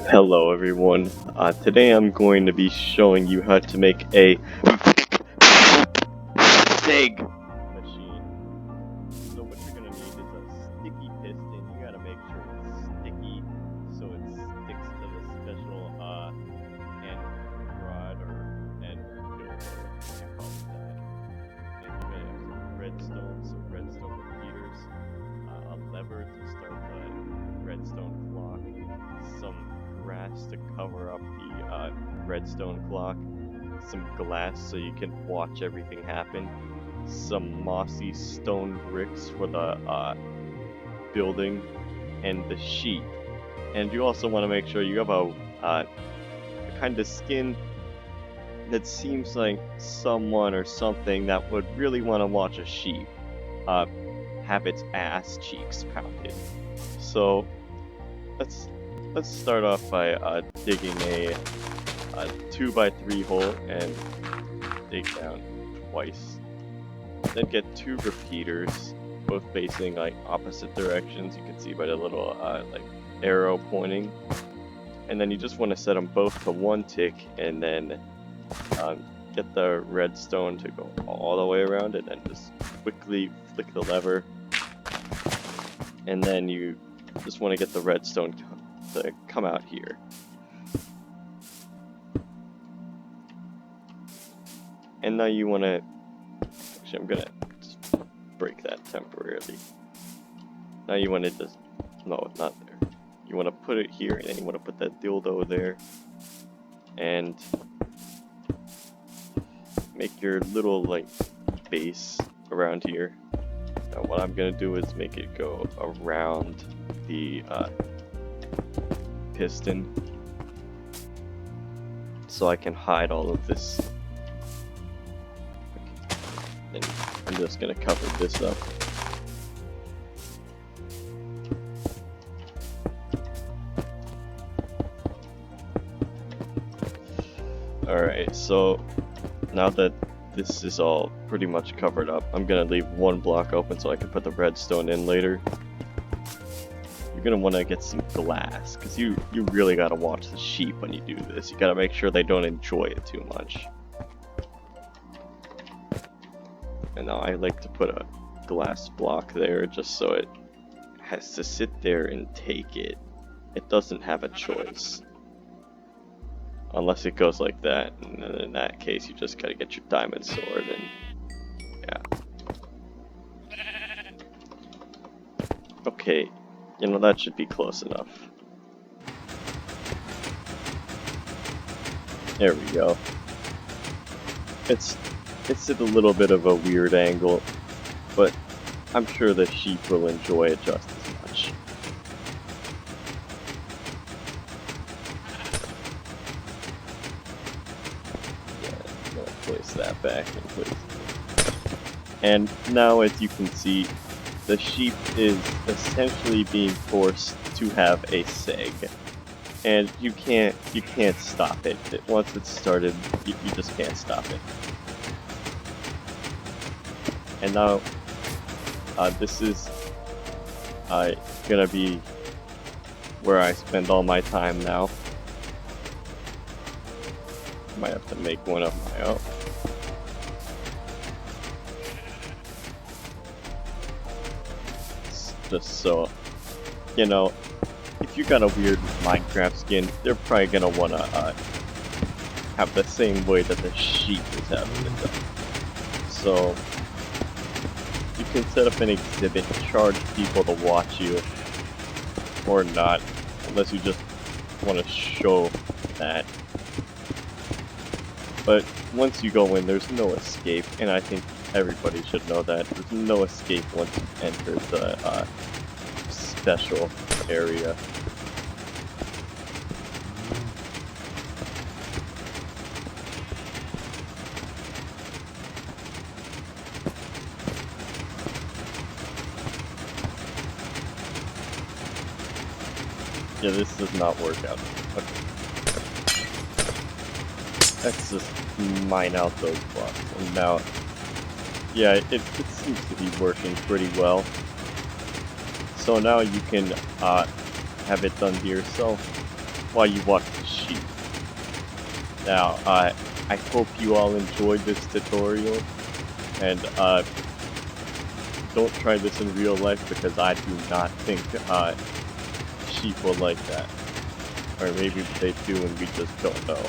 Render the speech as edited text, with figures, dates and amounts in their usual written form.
Hello everyone. Today I'm going to be showing you how to make a SIG machine. So what you're going to need is a sticky piston. You got to make sure it's sticky so it sticks to the special end rod or end dildo, what you call that. And you're going to have some redstone repeaters, a lever to start the redstone clock, some grass to cover up the redstone clock, some glass so you can watch everything happen, some mossy stone bricks for the building, and the sheep. And you also want to make sure you have a kind of skin that seems like someone or something that would really want to watch a sheep have its ass cheeks pounded. So let's start off by digging a 2x3 hole and dig down twice. Then get 2 repeaters, both facing like opposite directions. You can see by the little like arrow pointing. And then you just want to set them both to 1 tick, and then get the redstone to go all the way around, and then just quickly flick the lever. And then you just want to get the redstone to come out here. And now you want to, actually I'm going to just break that temporarily. Now you want to just, no, not there. You want to put it here, and then you want to put that dildo there. And make your little like base around here. Now what I'm going to do is make it go around the piston, so I can hide all of this. And I'm just gonna cover this up. Alright, so now that this is all pretty much covered up, I'm gonna leave 1 block open so I can put the redstone in later. You're gonna want to get some glass, because you really gotta watch the sheep when you do this. You gotta make sure they don't enjoy it too much. And now I like to put a glass block there just so it has to sit there and take it. It doesn't have a choice. Unless it goes like that, and then in that case you just gotta get your diamond sword and yeah. Okay, you know, that should be close enough. There we go. It's at a little bit of a weird angle, but I'm sure the sheep will enjoy it just as much. Yeah, I'm gonna place that back in place. And now, as you can see, the sheep is essentially being forced to have a seg. And you can't stop it. Once it's started, you just can't stop it. And now, this is gonna be where I spend all my time now. Might have to make one of my own. Just so, you know, if you got a weird Minecraft skin, they're probably gonna wanna have the same way that the sheep is having it done. So you can set up an exhibit, charge people to watch you, or not, unless you just want to show that. But once you go in, there's no escape, and I think everybody should know that. There's no escape once you enter the special area. Yeah, this does not work out. Okay. Let's just mine out those blocks. And now, yeah, it seems to be working pretty well. So now you can have it done to yourself. while you walk the sheep. Now, I hope you all enjoyed this tutorial, and don't try this in real life because I do not think sheep will like that. Or maybe they do and we just don't know.